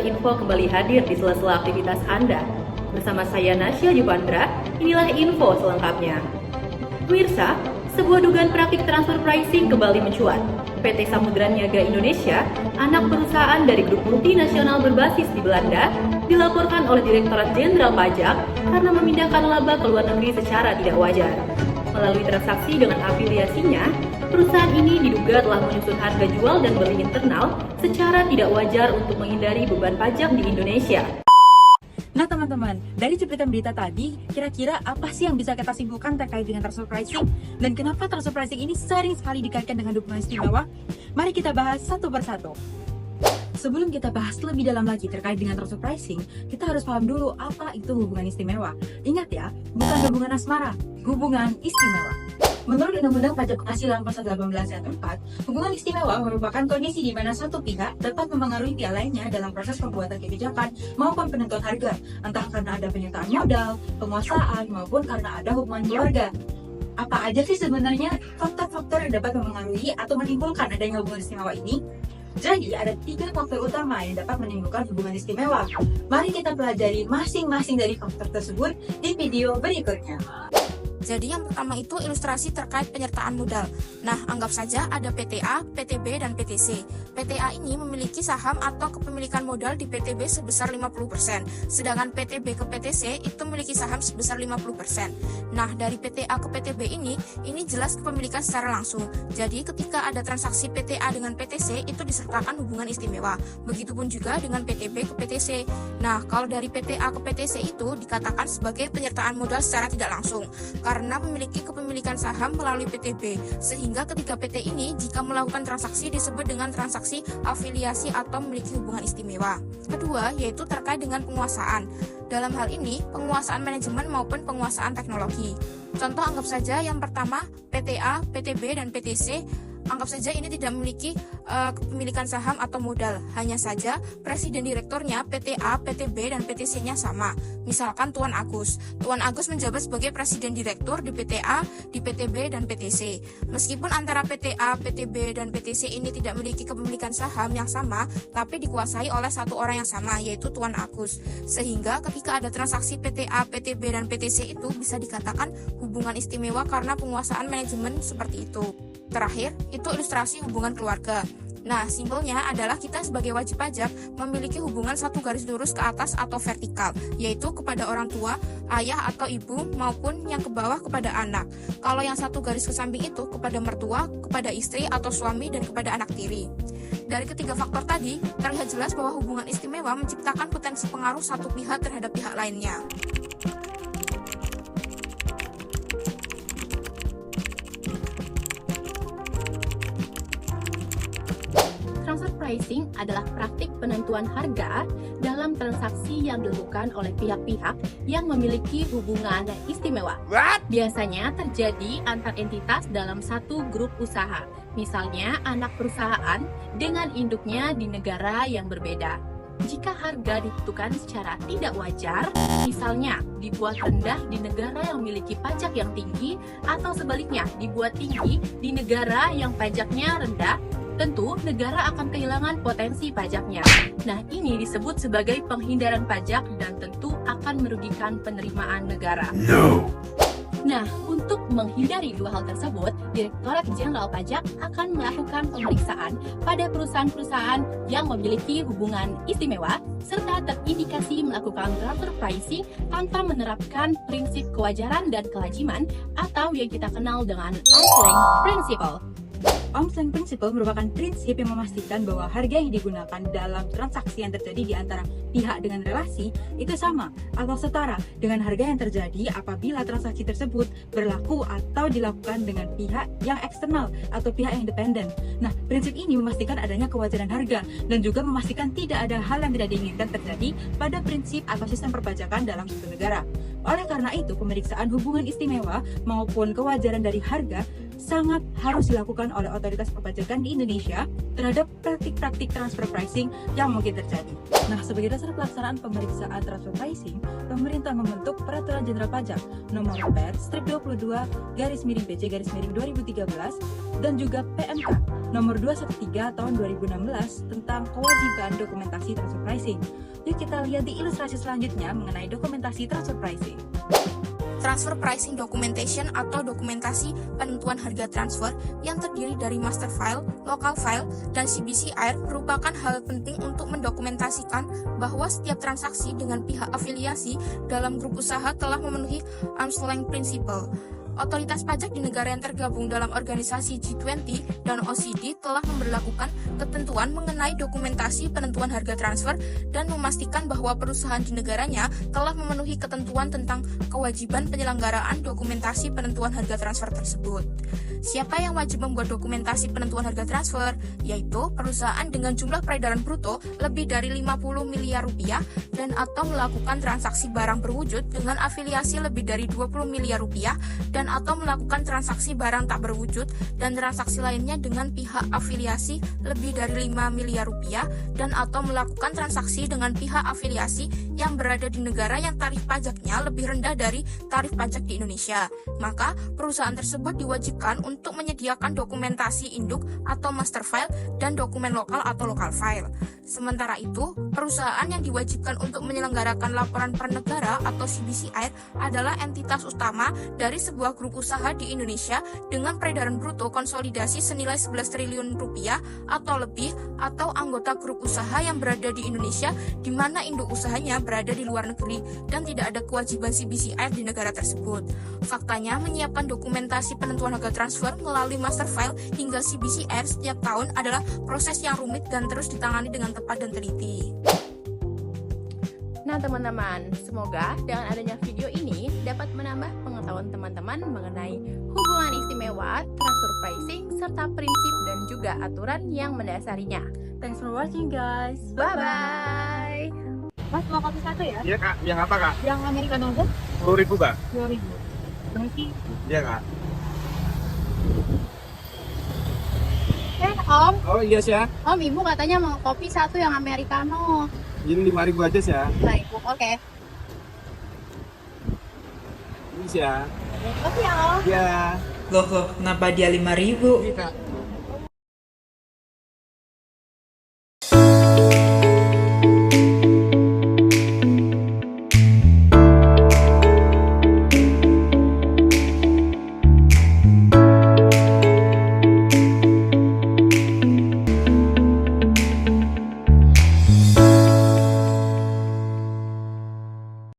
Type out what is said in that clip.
Info kembali hadir di sela-sela aktivitas Anda. Bersama saya Nasya Jupandra, inilah info selengkapnya. Pemirsa, sebuah dugaan praktik transfer pricing kembali mencuat. PT Samudra Niaga Indonesia, anak perusahaan dari grup multinasional berbasis di Belanda, dilaporkan oleh Direktorat Jenderal Pajak karena memindahkan laba ke luar negeri secara tidak wajar. Melalui transaksi dengan afiliasinya, perusahaan ini diduga telah menyusun harga jual dan beli internal secara tidak wajar untuk menghindari beban pajak di Indonesia. Nah teman-teman, dari cuplikan berita tadi, kira-kira apa sih yang bisa kita simpulkan terkait dengan transfer pricing? Dan kenapa transfer pricing ini sering sekali dikaitkan dengan hubungan istimewa? Mari kita bahas satu persatu. Sebelum kita bahas lebih dalam lagi terkait dengan transfer pricing, kita harus paham dulu apa itu hubungan istimewa. Ingat ya, bukan hubungan asmara, hubungan istimewa. Menurut Undang-Undang Pajak Penghasilan Pasal 18 Ayat 4, hubungan istimewa merupakan kondisi di mana satu pihak dapat memengaruhi pihak lainnya dalam proses pembuatan kebijakan maupun penentuan harga, entah karena ada penyertaan modal, penguasaan, maupun karena ada hubungan keluarga. Apa aja sih sebenarnya faktor-faktor yang dapat memengaruhi atau menimbulkan adanya hubungan istimewa ini? Jadi ada 3 faktor utama yang dapat menimbulkan hubungan istimewa. Mari kita pelajari masing-masing dari faktor tersebut di video berikutnya. Jadi yang pertama itu ilustrasi terkait penyertaan modal. Nah, anggap saja ada PTA, PTB, dan PTC. PTA ini memiliki saham atau kepemilikan modal di PTB sebesar 50%, sedangkan PTB ke PTC itu memiliki saham sebesar 50%. Nah, dari PTA ke PTB ini jelas kepemilikan secara langsung. Jadi, ketika ada transaksi PTA dengan PTC, itu disertakan hubungan istimewa. Begitupun juga dengan PTB ke PTC. Nah, kalau dari PTA ke PTC itu dikatakan sebagai penyertaan modal secara tidak langsung, karena memiliki kepemilikan saham melalui PTB, sehingga ketika PT ini jika melakukan transaksi disebut dengan transaksi afiliasi atau memiliki hubungan istimewa. Kedua, yaitu terkait dengan penguasaan. Dalam hal ini, penguasaan manajemen maupun penguasaan teknologi. Contoh anggap saja yang pertama, PTA, PTB, dan PTC. Anggap saja ini tidak memiliki kepemilikan saham atau modal. Hanya saja presiden direkturnya PTA, PTB, dan PTC-nya sama. Misalkan Tuan Agus. Tuan Agus menjabat sebagai presiden direktur di PTA, di PTB, dan PTC. Meskipun antara PTA, PTB, dan PTC ini tidak memiliki kepemilikan saham yang sama, tapi dikuasai oleh satu orang yang sama, yaitu Tuan Agus. Sehingga ketika ada transaksi PTA, PTB, dan PTC itu bisa dikatakan hubungan istimewa karena penguasaan manajemen seperti itu. Terakhir, itu ilustrasi hubungan keluarga. Nah, simpelnya adalah kita sebagai wajib pajak memiliki hubungan satu garis lurus ke atas atau vertikal, yaitu kepada orang tua, ayah atau ibu, maupun yang ke bawah kepada anak. Kalau yang satu garis ke samping itu kepada mertua, kepada istri atau suami, dan kepada anak tiri. Dari ketiga faktor tadi, terlihat jelas bahwa hubungan istimewa menciptakan potensi pengaruh satu pihak terhadap pihak lainnya. Transfer pricing adalah praktik penentuan harga dalam transaksi yang dilakukan oleh pihak-pihak yang memiliki hubungan istimewa. Biasanya terjadi antar entitas dalam satu grup usaha, misalnya anak perusahaan dengan induknya di negara yang berbeda. Jika harga ditentukan secara tidak wajar, misalnya dibuat rendah di negara yang memiliki pajak yang tinggi, atau sebaliknya dibuat tinggi di negara yang pajaknya rendah, tentu negara akan kehilangan potensi pajaknya. Nah, ini disebut sebagai penghindaran pajak dan tentu akan merugikan penerimaan negara. Nah, untuk menghindari dua hal tersebut, Direktorat Jenderal Pajak akan melakukan pemeriksaan pada perusahaan-perusahaan yang memiliki hubungan istimewa serta terindikasi melakukan transfer pricing tanpa menerapkan prinsip kewajaran dan kelaziman atau yang kita kenal dengan arm's length principle. Arm's length principle merupakan prinsip yang memastikan bahwa harga yang digunakan dalam transaksi yang terjadi di antara pihak dengan relasi itu sama atau setara dengan harga yang terjadi apabila transaksi tersebut berlaku atau dilakukan dengan pihak yang eksternal atau pihak yang independen. Nah, prinsip ini memastikan adanya kewajaran harga dan juga memastikan tidak ada hal yang tidak diinginkan terjadi pada prinsip atau sistem perpajakan dalam suatu negara. Oleh karena itu, pemeriksaan hubungan istimewa maupun kewajaran dari harga sangat harus dilakukan oleh otoritas perpajakan di Indonesia terhadap praktik-praktik transfer pricing yang mungkin terjadi. Nah, sebagai dasar pelaksanaan pemeriksaan transfer pricing, pemerintah membentuk Peraturan Jenderal Pajak Nomor PER/22/PJ/2013 dan juga PMK Nomor 213 Tahun 2016 tentang kewajiban dokumentasi transfer pricing. Yuk kita lihat di ilustrasi selanjutnya mengenai dokumentasi transfer pricing. Transfer pricing documentation atau dokumentasi penentuan harga transfer yang terdiri dari master file, local file, dan CBCR merupakan hal penting untuk mendokumentasikan bahwa setiap transaksi dengan pihak afiliasi dalam grup usaha telah memenuhi arm's length principle. Otoritas pajak di negara yang tergabung dalam organisasi G20 dan OECD telah memberlakukan ketentuan mengenai dokumentasi penentuan harga transfer dan memastikan bahwa perusahaan di negaranya telah memenuhi ketentuan tentang kewajiban penyelenggaraan dokumentasi penentuan harga transfer tersebut. Siapa yang wajib membuat dokumentasi penentuan harga transfer? Yaitu perusahaan dengan jumlah peredaran bruto lebih dari 50 miliar rupiah dan atau melakukan transaksi barang berwujud dengan afiliasi lebih dari 20 miliar rupiah dan atau melakukan transaksi barang tak berwujud dan transaksi lainnya dengan pihak afiliasi lebih dari 5 miliar rupiah dan atau melakukan transaksi dengan pihak afiliasi yang berada di negara yang tarif pajaknya lebih rendah dari tarif pajak di Indonesia. Maka perusahaan tersebut diwajibkan untuk menyediakan dokumentasi induk atau master file dan dokumen lokal atau local file. Sementara itu, perusahaan yang diwajibkan untuk menyelenggarakan laporan per negara atau CBCR adalah entitas utama dari sebuah grup usaha di Indonesia dengan peredaran bruto konsolidasi senilai 11 triliun rupiah atau lebih, atau anggota grup usaha yang berada di Indonesia di mana induk usahanya berada di luar negeri dan tidak ada kewajiban CBCR di negara tersebut. Faktanya, menyiapkan dokumentasi penentuan harga transfer melalui master file hingga CBCR setiap tahun adalah proses yang rumit dan terus ditangani dengan tepat dan teliti. Nah teman-teman, semoga dengan adanya video ini dapat menambah pengetahuan teman-teman mengenai hubungan istimewa, transfer pricing, serta prinsip dan juga aturan yang mendasarinya. Thanks for watching guys. Bye-bye! Mas mau kopi satu ya? Iya kak, yang apa kak? Yang Americano aja? 10.000 kak? 2.000. Berarti Iya kak. Om, Oh iya sih ya, Om, Ibu katanya mau kopi satu yang Americano. ini 5.000 aja sih ya. Baik, oke. Ini sih ya. Kopi ya, Om. Iya. Loh, kenapa dia 5.000? Ini kak,